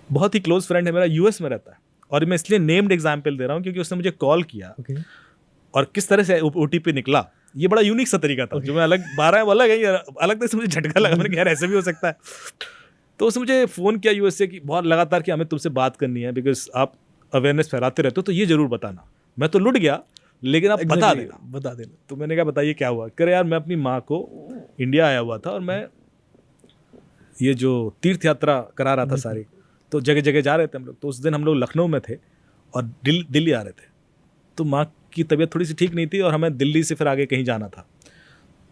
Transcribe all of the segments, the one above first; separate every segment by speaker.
Speaker 1: बहुत ही close friend है मेरा, यूएस में रहता है, और मैं इसलिए नेम्ड एग्जाम्पल दे रहा हूँ क्योंकि उसने मुझे कॉल किया और किस तरह से ओटीपी निकला, ये बड़ा यूनिक सा तरीका था जो मैं अलग 12 अलग है, अलग तरह से मुझे झटका लगा, मैंने कहा यार ऐसे भी हो सकता है। तो उसने मुझे फ़ोन किया यूएस से कि बहुत लगातार कि हमें तुमसे बात करनी है बिकॉज आप अवेयरनेस फैलाते रहते हो, तो ये ज़रूर बताना। मैं तो लुट गया, लेकिन आप बता देना। तो मैंने कहा बताइए क्या हुआ। कह रहे यार मैं अपनी माँ को इंडिया आया हुआ था और मैं ये जो तीर्थ यात्रा करा रहा था सारी, तो जगह जगह जा रहे थे हम लोग। तो उस दिन हम लोग लखनऊ में थे और दिल्ली आ रहे थे, तो माँ की तबीयत थोड़ी सी ठीक नहीं थी और हमें दिल्ली से फिर आगे कहीं जाना था।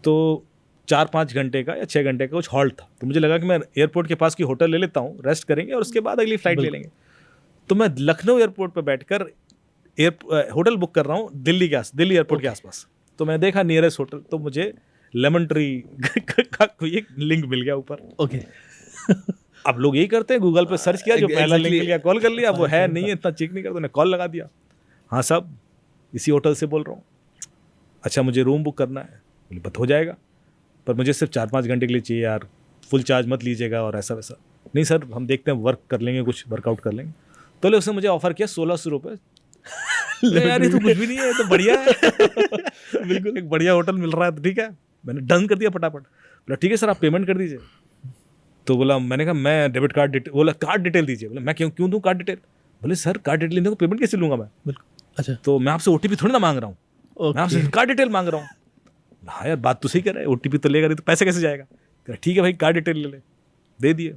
Speaker 1: तो 4-5 घंटे का या 6 घंटे का कुछ हॉल्ट था, तो मुझे लगा कि मैं एयरपोर्ट के पास की होटल ले लेता हूँ, रेस्ट करेंगे और उसके बाद अगली फ्लाइट ले लेंगे। तो मैं लखनऊ एयरपोर्ट पर बैठकर होटल बुक कर रहा हूँ दिल्ली एयरपोर्ट के आसपास। तो मैं देखा नियरेस्ट होटल, तो मुझे लेमन ट्री का कोई एक लिंक मिल गया ऊपर।
Speaker 2: ओके
Speaker 1: अब लोग यही करते हैं, गूगल पे सर्च किया, जो पहला लिंक मिल गया कॉल कर लिया। वो है नहीं है, इतना चेक नहीं करता, उन्हें कॉल लगा दिया। हाँ साहब इसी होटल से बोल रहा हूँ। अच्छा मुझे रूम बुक करना है। बोले बत हो जाएगा, पर मुझे सिर्फ 4-5 घंटे के लिए चाहिए यार, फुल चार्ज मत लीजिएगा और ऐसा वैसा। नहीं सर हम देखते हैं, वर्क कर लेंगे, कुछ वर्कआउट कर लेंगे। तो उसने मुझे ऑफर किया 1600 रुपये। यार ये तो कुछ भी नहीं है, ये तो बढ़िया है। बिल्कुल एक बढ़िया होटल मिल रहा है तो ठीक है। मैंने डन कर दिया फटाफट। बोला ठीक है सर आप पेमेंट कर दीजिए। तो बोला, मैंने कहा मैं डेबिट कार्ड डिटेल, बोला कार्ड डिटेल दीजिए। बोला मैं क्यों दूँ कार्ड डिटेल। बोले सर कार्ड डिटेल नहीं, पेमेंट कैसे लूँगा मैं।
Speaker 2: बिल्कुल अच्छा,
Speaker 1: तो मैं आपसे ओटीपी थोड़ी ना मांग रहा हूँ, मैं आपसे कार्ड डिटेल मांग रहा हूँ। हाँ यार बात तो सही कर रहा है, ओटीपी तो लेगा नहीं तो पैसे कैसे जाएगा। ठीक है भाई कार्ड डिटेल ले ले, दे दिए।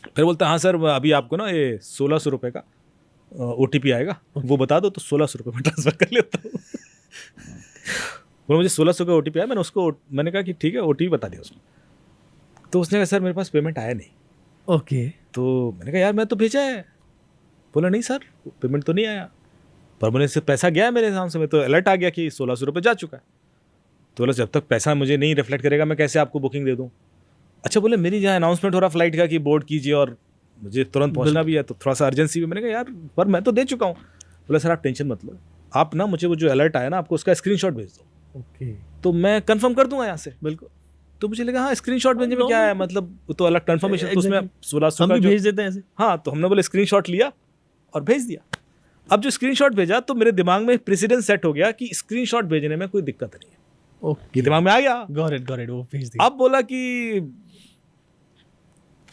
Speaker 1: फिर बोलता हाँ सर अभी आपको ना ये 1600 रुपये का ओटीपी आएगा, वो बता दो तो 1600 रुपये में ट्रांसफर कर लेता हूँ। बोला मुझे 1600 का ओटीपी आया। मैंने कहा कि ठीक है ओटीपी बता दिया उसने। तो उसने कहा सर मेरे पास पेमेंट आया नहीं।
Speaker 2: ओके
Speaker 1: तो मैंने कहा यार मैं तो भेजा है। बोला नहीं सर पेमेंट तो नहीं आया, पर मुझे से पैसा गया है मेरे हिसाब से, मैं तो अलर्ट आ गया कि 1600 रुपये जा चुका है। तो बोला जब तक पैसा मुझे नहीं रिफ्लेक्ट करेगा मैं कैसे आपको बुकिंग दे दूँ। अच्छा बोले मेरी जहाँ अनाउंसमेंट हो रहा फ्लाइट का कि बोर्ड कीजिए और मुझे तुरंत पहुँचना भी है, तो थोड़ा सा अर्जेंसी भी। मैंने कहा यार पर मैं तो दे चुका हूँ। बोला सर आप टेंशन मत लो, आप ना मुझे वो जो अलर्ट आया ना आपको उसका स्क्रीनशॉट भेज दो।
Speaker 2: ओके
Speaker 1: तो मैं कंफर्म कर दूंगा यहाँ से। बिल्कुल। तो मुझे लगा हाँ स्क्रीनशॉट भेजने में क्या है, मतलब तो अलग कंफर्मेशन, तो उसमें 1600
Speaker 2: हम भी भेज देते हैं ऐसे।
Speaker 1: हाँ तो हमने बोले स्क्रीनशॉट लिया और भेज दिया। अब जो स्क्रीनशॉट भेजा तो मेरे दिमाग में प्रेसिडेंट सेट हो गया कि स्क्रीनशॉट भेजने में कोई दिक्कत नहीं है।
Speaker 2: ओके
Speaker 1: दिमाग में आ गया,
Speaker 2: गॉट इट वो भेज दिया।
Speaker 1: अब बोला कि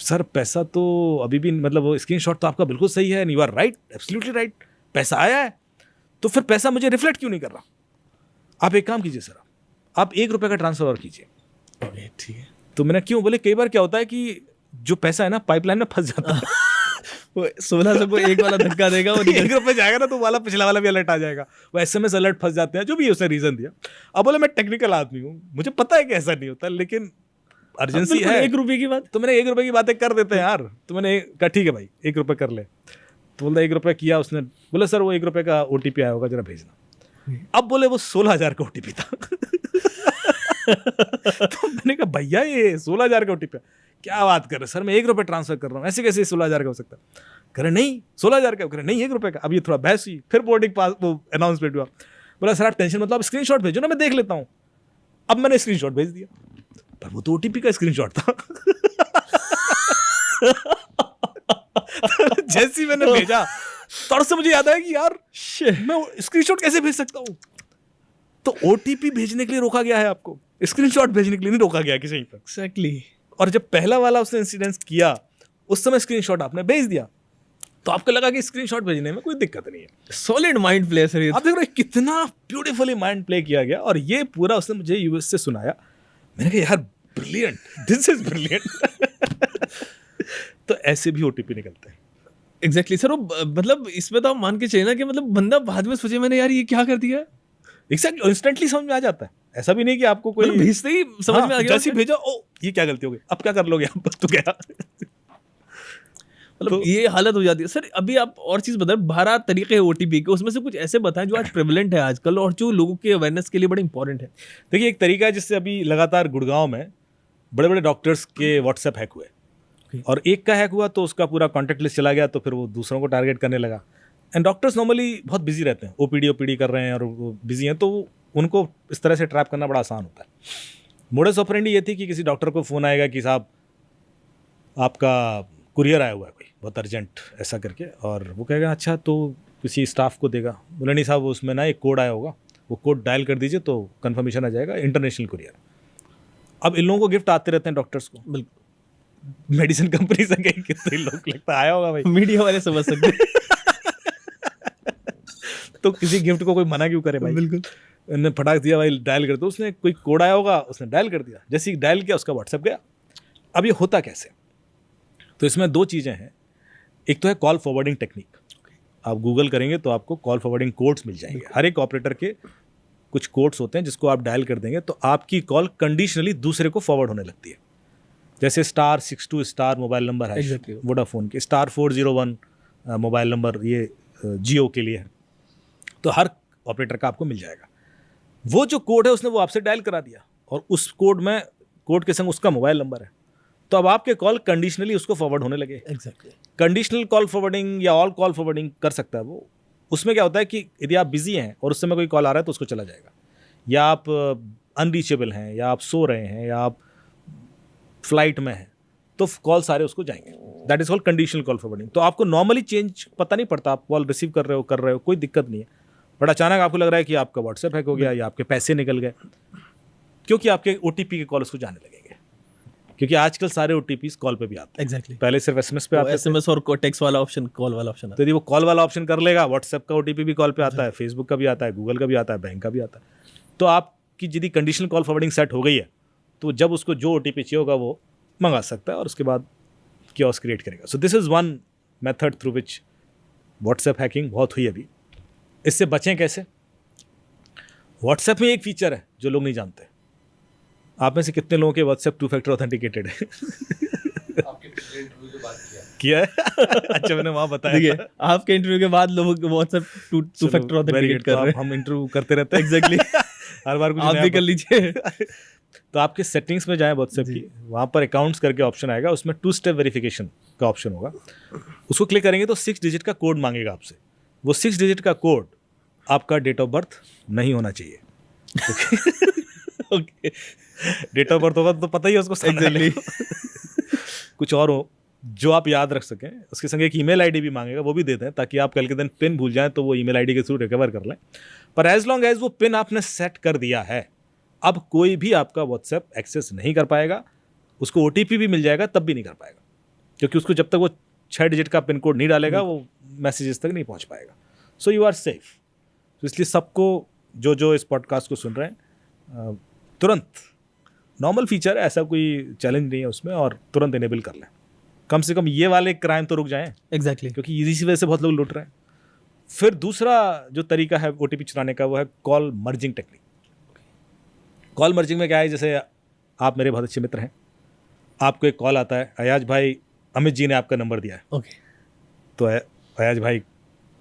Speaker 1: सर पैसा तो अभी भी मतलब वो स्क्रीनशॉट तो आपका बिल्कुल सही है, you are right, absolutely right, पैसा आया है, तो फिर पैसा मुझे रिफ्लेक्ट क्यों नहीं कर रहा। आप एक काम कीजिए सर, आप 1 रुपये का ट्रांसफर और कीजिए।
Speaker 2: ठीक है।
Speaker 1: तो मैंने क्यों, बोले कई बार क्या होता है कि जो पैसा है ना पाइपलाइन में फंस जाता है।
Speaker 2: वो 1600 को एक वाला धक्का देगा, वो
Speaker 1: 1 रुपये जाएगा ना तो वाला पिछला वाला भी अलर्ट आ जाएगा, वो SMS अलर्ट फंस जाते हैं, जो भी उसने रीजन दिया। अब बोले मैं टेक्निकल आदमी हूँ, मुझे पता है कि ऐसा नहीं होता, लेकिन अर्जेंसी है।
Speaker 2: 1 रुपये की बात,
Speaker 1: तो मैंने 1 रुपये की बातें कर देते हैं यार। तो मैंने कहा ठीक है भाई 1 रुपये कर ले। तो बोलता 1 रुपये किया उसने। बोला सर वो 1 रुपये का OTP आया होगा जरा भेजना। अब बोले वो 16,000 का OTP था। तो मैंने कहा भैया ये 16,000 का OTP, क्या बात कर रहे सर, मैं 1 रुपये ट्रांसफर कर रहा हूँ, ऐसे कैसे 16,000 का हो सकता है। कह रहे नहीं 16,000 का, कह रहे नहीं 1 रुपये का। अब ये थोड़ा बहस हुई, फिर बोर्डिंग पास वो अनाउंसमेंट हुआ। बोला सर आप टेंशन मतलब आप स्क्रीनशॉट भेजो ना, मैं देख लेता हूँ। अब मैंने स्क्रीनशॉट भेज दिया, पर वो तो OTP का स्क्रीनशॉट था। जैसे ही मैंने भेजा तौर से मुझे याद आया कि यार मैं स्क्रीनशॉट कैसे भेज सकता हूँ। तो OTP भेजने के लिए रोका गया है आपको, स्क्रीनशॉट भेजने के लिए नहीं रोका गया किसी पर।
Speaker 2: एक्जैक्टली।
Speaker 1: और जब पहला वाला उसने इंसिडेंस किया उस समय स्क्रीनशॉट आपने भेज दिया, तो आपको लगा कि स्क्रीनशॉट भेजने में कोई दिक्कत नहीं है।
Speaker 2: Solid mind play sir.
Speaker 1: आप देख रहे हैं कितना ब्यूटीफुली माइंड प्ले किया गया। और ये पूरा उसने मुझे US से सुनाया। मैंने कहा यार ब्रिलियंट, दिस इज ब्रिलियंट। तो ऐसे भी OTP निकलते हैं।
Speaker 2: एग्जैक्टली सर, वो मतलब इसमें तो आप मान के चलिए ना कि मतलब बंदा बाद में सोचे मैंने यार ये क्या कर दिया।
Speaker 1: एग्जैक्टली इंस्टेंटली समझ में आ जाता है, ऐसा भी नहीं कि आपको कोई
Speaker 2: भेजते ही समझ में आ गया।
Speaker 1: जैसे भेजा ओ ये क्या गलती हो गई, अब क्या कर लोगे आप, तो क्या
Speaker 2: मतलब ये हालत हो जाती है। सर अभी आप और चीज़ बताएं, 12 तरीके OTP के, उसमें से कुछ ऐसे बताएं जो आज प्रेवलेंट है आजकल और जो लोगों के अवेयरनेस के लिए बड़े इंपॉर्टेंट है।
Speaker 1: देखिए एक तरीका है जिससे अभी लगातार गुड़गांव में बड़े बड़े डॉक्टर्स के WhatsApp हैक हुए, और एक का हैक हुआ तो उसका पूरा कॉन्टैक्ट लिस्ट चला गया, तो फिर वो दूसरों को टारगेट करने लगा। एंड डॉक्टर्स नॉर्मली बहुत बिजी रहते हैं, OPD कर रहे हैं और वो बिजी हैं, तो उनको इस तरह से ट्रैप करना बड़ा आसान होता है। मोडस ऑपरेंडी ये थी कि किसी डॉक्टर को फ़ोन आएगा कि साहब आपका कुरियर आया हुआ है कोई, बहुत अर्जेंट ऐसा करके, और वो कहेगा अच्छा तो किसी स्टाफ को देगा। बोले नहीं साहब, वो उसमें ना एक कोड आया होगा, वो कोड डायल कर दीजिए तो कंफर्मेशन आ जाएगा, इंटरनेशनल कुरियर। अब इन लोगों को गिफ्ट आते रहते हैं डॉक्टर्स को,
Speaker 2: बिल्कुल
Speaker 1: मेडिसिन कंपनी से कहीं कितने लोग लगता आया होगा भाई।
Speaker 2: मीडिया वाले समझ सकते
Speaker 1: तो किसी गिफ्ट को कोई मना क्यों करे भाई।
Speaker 2: बिल्कुल
Speaker 1: उन्होंने फटाक दिया भाई, डायल कर दो, उसने कोई कोड आया होगा, उसने डायल कर दिया, जैसे ही डायल किया उसका व्हाट्सएप गया। अब ये होता कैसे? तो इसमें दो चीज़ें हैं। एक तो है कॉल फॉरवर्डिंग टेक्निक। आप गूगल करेंगे तो आपको कॉल फॉरवर्डिंग कोड्स मिल जाएंगे। हर एक ऑपरेटर के कुछ कोड्स होते हैं जिसको आप डायल कर देंगे तो आपकी कॉल कंडीशनली दूसरे को फॉरवर्ड होने लगती है। जैसे *62* मोबाइल नंबर है
Speaker 2: Exactly.
Speaker 1: वोडाफोन के, *401 मोबाइल नंबर ये जियो के लिए है, तो हर ऑपरेटर का आपको मिल जाएगा। वो जो कोड है उसने वो आपसे डायल करा दिया, और उस कोड के संग उसका मोबाइल नंबर है, तो अब आपके कॉल कंडीशनली उसको फॉरवर्ड होने लगे।
Speaker 2: एग्जैक्टली
Speaker 1: कंडीशनल कॉल फॉरवर्डिंग या ऑल कॉल फॉरवर्डिंग कर सकता है वो। उसमें क्या होता है कि यदि आप बिजी हैं और उस समय कोई कॉल आ रहा है तो उसको चला जाएगा, या आप अनरीचेबल हैं, या आप सो रहे हैं, या आप फ्लाइट में हैं, तो कॉल सारे उसको जाएंगे। That is called conditional call forwarding. तो आपको नॉर्मली चेंज पता नहीं पड़ता, आप कॉल रिसीव कर रहे हो कोई दिक्कत नहीं है, बट अचानक आपको लग रहा है कि आपका व्हाट्सएप हैक हो गया या आपके पैसे निकल गए, क्योंकि आपके OTP के कॉल उसको जाने लगेंगे। क्योंकि आजकल सारे OTPs कॉल पे भी आते हैं।
Speaker 2: एग्जैक्टली
Speaker 1: पहले सिर्फ SMS पे आते थे,
Speaker 2: SMS और टेक्स्ट वाला ऑप्शन, कॉल वाला ऑप्शन
Speaker 1: तो यदि वो कॉल वाला ऑप्शन कर लेगा, व्हाट्सएप का OTP भी कॉल पे आता है, फेसबुक का भी आता है, गूगल का भी आता है, बैंक का भी आता है। तो आपकी यदि कंडीशनल कॉल फॉरवर्डिंग सेट हो गई है तो जब उसको जो OTP चाहिए होगा वो मंगा सकता है और उसके बाद कियोस्क क्रिएट करेगा। So this is one method through which WhatsApp hacking बहुत हुई अभी। इससे बचें कैसे? व्हाट्सएप में एक फीचर है जो लोग नहीं जानते। आप में से कितने लोगों के व्हाट्सएप 2 फैक्टर ऑथेंटिकेटेड है?
Speaker 3: आपके पिछले इंटरव्यू के बाद
Speaker 1: किया है? अच्छा, मैंने वहाँ बताया।
Speaker 2: देखिए आपके इंटरव्यू के बाद लोग व्हाट्सएप टू फैक्टर ऑथेंटिकेट कर रहे हैं।
Speaker 1: हम इंटरव्यू करते रहते हैं।
Speaker 2: एग्जैक्टली
Speaker 1: हर बार कुछ
Speaker 2: आप
Speaker 1: नया
Speaker 2: भी कर लीजिए।
Speaker 1: तो आपके सेटिंग्स में जाएं व्हाट्सएप की, वहाँ पर अकाउंट्स करके ऑप्शन आएगा, उसमें 2 स्टेप वेरिफिकेशन का ऑप्शन होगा। उसको क्लिक करेंगे तो 6 डिजिट का कोड मांगेगा आपसे। वो 6 डिजिट का कोड आपका डेट ऑफ बर्थ नहीं होना चाहिए।
Speaker 2: ओके
Speaker 1: डेट ऑफ बर्थ होगा तो पता ही है उसको।
Speaker 2: एग्जैक्टली
Speaker 1: कुछ और हो जो आप याद रख सकें। उसके संग एक ईमेल आईडी भी मांगेगा, वो भी देते हैं ताकि आप कल के दिन पिन भूल जाएं तो वो ईमेल आईडी के थ्रू रिकवर कर लें। पर एज लॉन्ग एज वो पिन आपने सेट कर दिया है, अब कोई भी आपका व्हाट्सएप एक्सेस नहीं कर पाएगा। उसको OTP भी मिल जाएगा तब भी नहीं कर पाएगा, क्योंकि उसको जब तक वो 6 डिजिट का पिन कोड नहीं डालेगा वो मैसेजेस तक नहीं पहुंच पाएगा। So you are safe. तो इसलिए सबको जो इस पॉडकास्ट को सुन रहे हैं, तुरंत नॉर्मल फीचर है, ऐसा कोई चैलेंज नहीं है उसमें, और तुरंत इनेबल कर लें। कम से कम ये वाले क्राइम तो रुक जाएं,
Speaker 2: एग्जैक्टली
Speaker 1: क्योंकि इसी वजह से बहुत लोग लुट रहे हैं। फिर दूसरा जो तरीका है OTP चुराने का वो है call merging technique. Call merging में क्या है, जैसे आप मेरे बहुत अच्छे मित्र हैं, आपको एक कॉल आता है, अयाज भाई अमित जी ने आपका नंबर दिया है।
Speaker 2: ओके
Speaker 1: तो अयाज भाई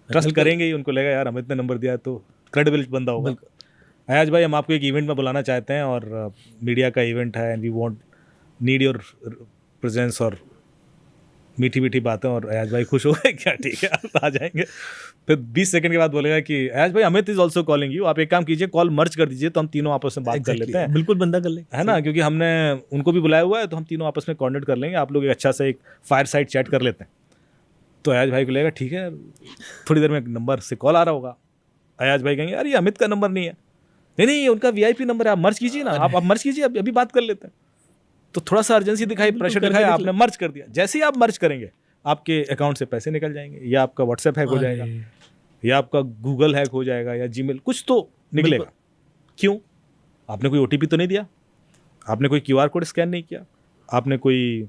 Speaker 1: ट्रस्ट करेंगे ही, उनको लगेगा यार अमित ने नंबर दिया है तो क्रेडिबल बंदा होगा। अयाज भाई हम आपको एक इवेंट में बुलाना चाहते हैं और मीडिया का इवेंट है, and we want need your presence, और मीठी मीठी बातें। और अयाज भाई खुश हो गए, क्या ठीक है आ जाएंगे। फिर 20 सेकंड के बाद बोलेगा कि अयाज भाई Amit is also calling you, आप एक काम कीजिए कॉल मर्ज कर दीजिए तो हम तीनों आपस में बात कर लेते हैं।
Speaker 2: बिल्कुल बंदा कर ले,
Speaker 1: है ना, क्योंकि हमने उनको भी बुलाया हुआ है तो हम तीनों आपस में कोऑर्डिनेट कर लेंगे, आप लोग एक अच्छा सा एक फायर साइड चैट कर लेते हैं। तो अयाज भाई को लगेगा ठीक है, थोड़ी देर में एक नंबर से कॉल आ रहा होगा। अयाज भाई कहेंगे अरे अमित का नंबर नहीं है, नहीं उनका VIP नंबर है, आप मर्ज कीजिए ना, आप मर्ज कीजिए, अभी बात कर लेते हैं। तो थोड़ा सा अर्जेंसी दिखाई, प्रेशर दिखाया, आपने मर्ज कर दिया। जैसे ही आप मर्ज करेंगे आपके अकाउंट से पैसे निकल जाएंगे, या आपका व्हाट्सएप हैक हो जाएगा, या आपका गूगल हैक हो जाएगा, या जीमेल, कुछ तो निकलेगा। क्यों? आपने कोई OTP तो नहीं दिया, आपने कोई QR कोड स्कैन नहीं किया, आपने कोई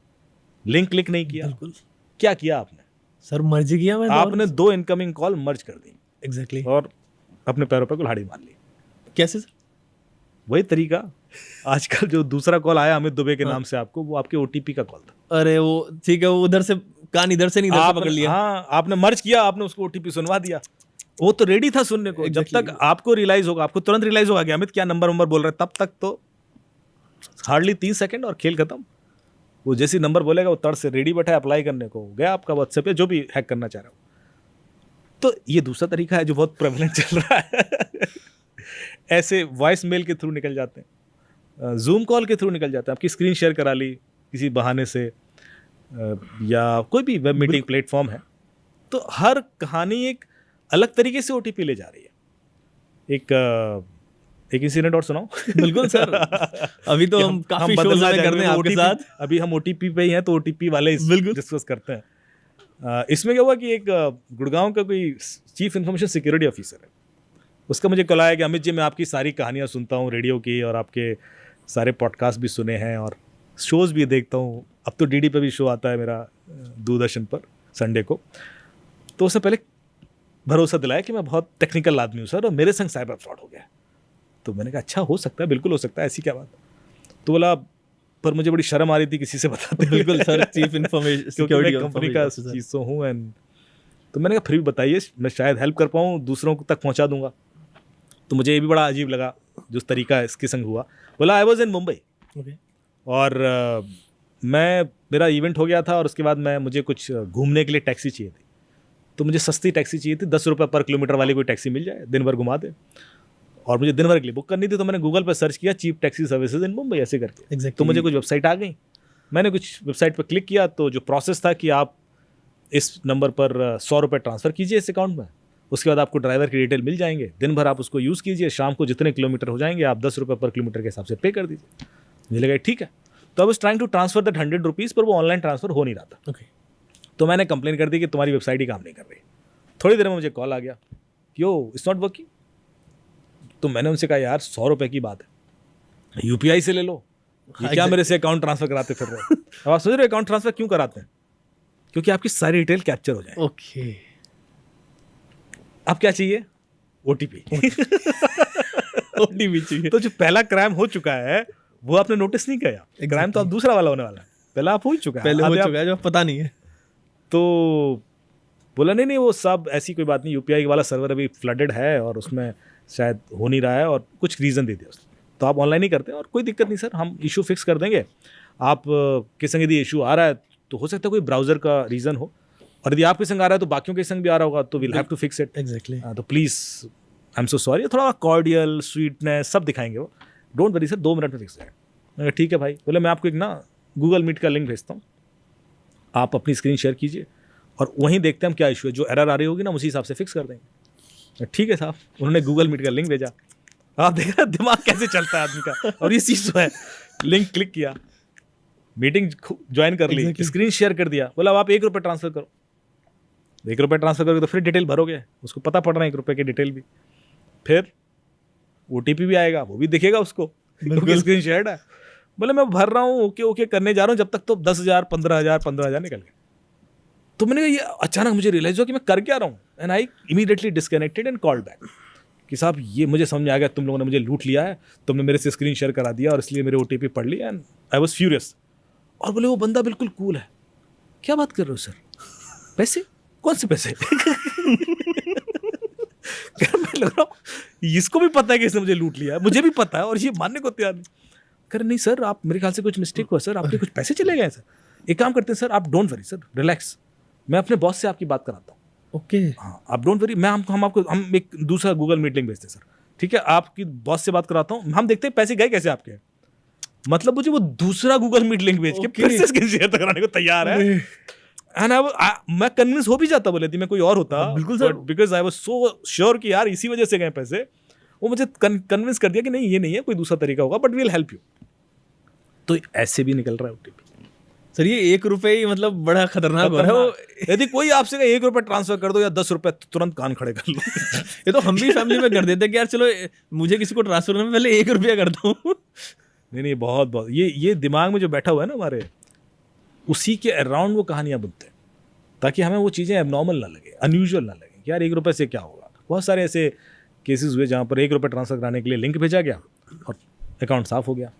Speaker 1: लिंक क्लिक नहीं किया। क्या किया आपने?
Speaker 2: सर मर्जी किया मैंने,
Speaker 1: आपने 2 इनकमिंग कॉल मर्ज कर दी।
Speaker 2: एग्जैक्टली
Speaker 1: और अपने पैरों पर कुल्हाड़ी मार ली।
Speaker 2: कैसे सर?
Speaker 1: वही तरीका, आजकल जो दूसरा कॉल आया अमित दुबे के नाम से आपको, वो आपके OTP का कॉल था।
Speaker 2: अरे वो ठीक है, वो उधर से कान इधर से नहीं, इधर से पकड़ लिया।
Speaker 1: हाँ, आपने मर्ज किया, आपने उसको OTP सुनवा दिया, वो तो रेडी था सुनने को। जब तक आपको रियलाइज होगा, आपको तुरंत रियलाइज होगा कि अमित क्या नंबर बोल रहा है, तब तक तो हार्डली 3 सेकंड और खेल खत्म। वो जैसी नंबर बोलेगा वो तड़ से रेडी बैठा है अप्लाई करने को, गया आपका व्हाट्सएप या जो भी हैक करना चाह रहा हो। तो ये दूसरा तरीका है जो बहुत प्रेवलेंट चल रहा है। ऐसे वॉइस मेल के थ्रू निकल जाते हैं, जूम कॉल के थ्रू निकल जाते हैं, आपकी स्क्रीन शेयर करा ली किसी बहाने से, या कोई भी वेब मीटिंग प्लेटफॉर्म है, तो हर कहानी एक अलग तरीके से ओटीपी ले जा रही है। एक इंसिडेंट और सुनाओ।
Speaker 2: बिल्कुल सर, अभी तो हम काफी शोज
Speaker 1: बदलना
Speaker 2: कर रहे हैं
Speaker 1: चाहेंगे,
Speaker 2: आपके
Speaker 1: OTP
Speaker 2: साथ।
Speaker 1: अभी हम ओटीपी पे ही हैं, तो ओटीपी वाले
Speaker 2: बिल्कुल।
Speaker 1: डिस्कस करते हैं। इसमें क्या हुआ कि एक गुड़गांव का कोई चीफ इंफॉर्मेशन सिक्योरिटी ऑफिसर है, उसका मुझे कॉल आया कि अमित जी, मैं आपकी सारी कहानियां सुनता हूँ रेडियो की, और आपके सारे पॉडकास्ट भी सुने हैं और शोज भी देखता हूँ। अब तो डीडी पे भी शो आता है मेरा, दूरदर्शन पर संडे को। तो उसने पहले भरोसा दिलाया कि मैं बहुत टेक्निकल आदमी हूँ सर, और मेरे संग साइबर फ्रॉड हो गया। तो मैंने कहा अच्छा, हो सकता है, बिल्कुल हो सकता है, ऐसी क्या बात। तो बोला पर मुझे बड़ी शर्म आ रही थी किसी से बताते।
Speaker 2: बिल्कुल सर, चीफ इंफॉर्मेशन
Speaker 1: क्योंकि मैं
Speaker 2: सिक्योरिटी
Speaker 1: कंपनी का चीज़ तो हूँ। एंड तो मैंने कहा फिर भी बताइए, मैं शायद हेल्प कर पाऊँ, दूसरों तक पहुँचा दूंगा। तो मुझे ये भी बड़ा अजीब लगा जो तरीका इसके संग हुआ। बोला आई वॉज इन मुंबई, और मेरा इवेंट हो गया था, और उसके बाद मुझे कुछ घूमने के लिए टैक्सी चाहिए थी। तो मुझे सस्ती टैक्सी चाहिए थी, 10 रुपये पर किलोमीटर वाली कोई टैक्सी मिल जाए, दिन भर घुमा दे, और मुझे दिन भर के लिए बुक करनी थी। तो मैंने गूगल पर सर्च किया cheap taxi services in Mumbai ऐसे करके।
Speaker 2: Exactly.
Speaker 1: तो मुझे कुछ वेबसाइट आ गई, मैंने कुछ वेबसाइट पर क्लिक किया। तो जो प्रोसेस था कि आप इस नंबर पर 100 रुपये ट्रांसफ़र कीजिए इस अकाउंट में, उसके बाद आपको ड्राइवर की डिटेल मिल जाएंगे, दिन भर आप उसको यूज़ कीजिए, शाम को जितने किलोमीटर हो जाएंगे आप 10 रुपये पर किलोमीटर के हिसाब से पे कर दीजिए। मुझे लगा ठीक है। तो I was trying to transfer that 100 rupees, पर वो ऑनलाइन ट्रांसफर हो नहीं रहा था।
Speaker 2: ओके।
Speaker 1: तो मैंने कंप्लेन कर दी कि तुम्हारी वेबसाइट ही काम नहीं कर रही। थोड़ी देर में मुझे कॉल आ गया, यो इट्स नॉट वर्किंग। तो मैंने उनसे कहा यार 100 रुपये की बात है, यूपीआई से ले लो, ये क्या मेरे से अकाउंट ट्रांसफर कराते फिर रहे हो? अब आप सोच रहे अकाउंट ट्रांसफर क्यों कराते हैं? क्योंकि आपकी सारी डिटेल कैप्चर हो जाए।
Speaker 2: ओके।
Speaker 1: अब क्या चाहिए? ओटीपी।
Speaker 2: ओटीपी चाहिए।
Speaker 1: तो जो पहला क्राइम हो चुका है वो आपने नोटिस नहीं किया। क्राइम तो अब दूसरा वाला होने वाला है, पहला आप हो ही चुका है,
Speaker 2: पहले हो
Speaker 1: आधे आप-
Speaker 2: चुका है जो पता नहीं है।
Speaker 1: तो बोला नहीं वो सब ऐसी कोई बात नहीं, यूपीआई वाला सर्वर अभी फ्लडेड है और उसमें शायद हो नहीं रहा है, और कुछ रीज़न दे दिया उसने। तो आप ऑनलाइन ही करते हैं, और कोई दिक्कत नहीं सर, हम इशू फिक्स कर देंगे। आप के संग यदि इशू आ रहा है तो हो सकता है कोई ब्राउज़र का रीज़न हो, और यदि आपके संग आ रहा है तो बाकियों के संग भी आ रहा होगा, तो will have to fix it.
Speaker 2: Exactly.
Speaker 1: तो please I am so sorry, थोड़ा कॉर्डियल स्वीटनेस सब दिखाएंगे वो, डोंट वरी सर, 2 मिनट में फिक्स है। मैंने कहा ठीक है भाई। बोले मैं आपको एक ना गूगल मीट का लिंक भेजता हूँ, आप अपनी स्क्रीन शेयर कीजिए, और वहीं देखते हैं हम क्या इशू है, जो एरर आ रही होगी ना उसी हिसाब से फिक्स कर देंगे। ठीक है साहब, उन्होंने गूगल मीट का लिंक भेजा। आप देख रहे हैं दिमाग कैसे चलता है आदमी का, और ये चीज़ तो है। लिंक क्लिक किया, मीटिंग ज्वाइन कर ली,
Speaker 2: Exactly.
Speaker 1: स्क्रीन शेयर कर दिया। बोला अब आप 1 रुपये ट्रांसफर करो। 1 रुपये ट्रांसफर करोगे तो फिर डिटेल भरोगे, उसको पता पड़ रहा है 1 रुपये की डिटेल भी, फिर ओटीपी भी आएगा, वो भी दिखेगा उसको, क्योंकि स्क्रीन शेयर है। बोले मैं भर रहा हूँ, ओके ओके करने जा रहा हूँ, जब तक तो 10,000 15,000 निकल गए। तो मैंने कहा ये अचानक मुझे रियलाइज हुआ कि मैं कर क्या रहा हूँ, and I immediately disconnected and called back कि साहब ये मुझे समझ में आ गया, तुम लोगों ने मुझे लूट लिया है, तुमने मेरे से स्क्रीन शेयर करा दिया और इसलिए मेरे ओटीपी पढ़ लिया, एंड आई वाज फ्यूरियस। और बोले वो बंदा बिल्कुल कूल है, क्या बात कर रहे हो सर, पैसे कौन से पैसे? मैं लग रहा हूँ इसको भी पता है कि इसने मुझे लूट लिया है, मुझे भी पता है, और ये मानने को तैयार नहीं। कर नहीं सर, आप मेरे ख्याल से कुछ मिस्टेक हुआ सर, आपके कुछ पैसे चले गए सर। एक काम करते हैं सर, आप डोंट वरी सर, रिलैक्स, मैं अपने बॉस से आपकी बात कराता हूँ।
Speaker 2: ओके।
Speaker 1: हाँ आप डोंट वरी, हम एक दूसरा गूगल मीट लिंक भेजते हैं सर, ठीक है, आपकी बॉस से बात कराता हूँ, हम देखते हैं पैसे गए कैसे आपके। मतलब मुझे वो दूसरा गूगल मीट लिंक भेज के फिर से स्क्रीन शेयर कराने को तैयार है। एंड मैं कन्विंस हो भी जाता, बोले थी मैं कोई और होता,
Speaker 2: बिल्कुल sir,
Speaker 1: because I was so sure कि यार इसी वजह से गए पैसे। वो मुझे कन्विंस कर दिया कि नहीं ये नहीं है, कोई दूसरा तरीका होगा, बट विल हेल्प यू। तो ऐसे भी निकल रहा है ओटीपी
Speaker 2: सर। ये 1 रुपए ही मतलब बड़ा खतरनाक हो रहा है वो।
Speaker 1: यदि कोई आपसे 1 रुपये ट्रांसफर कर दो या 10 रुपये, तो तुरंत कान खड़े कर लो।
Speaker 2: ये तो हम भी फैमिली में कर देते हैं कि यार चलो मुझे किसी को ट्रांसफर करना, पहले 1 रुपया करता हूँ।
Speaker 1: नहीं बहुत ये दिमाग में जो बैठा हुआ है ना हमारे, उसी के अराउंड वो कहानियां बुनते हैं, ताकि हमें वो चीज़ें एबनॉर्मल ना लगे, अनयूजुअल ना लगे कि यार 1 रुपये से क्या होगा। बहुत सारे ऐसे केसेस हुए जहाँ पर 1 रुपये ट्रांसफर कराने के लिए लिंक भेजा गया और अकाउंट साफ हो गया।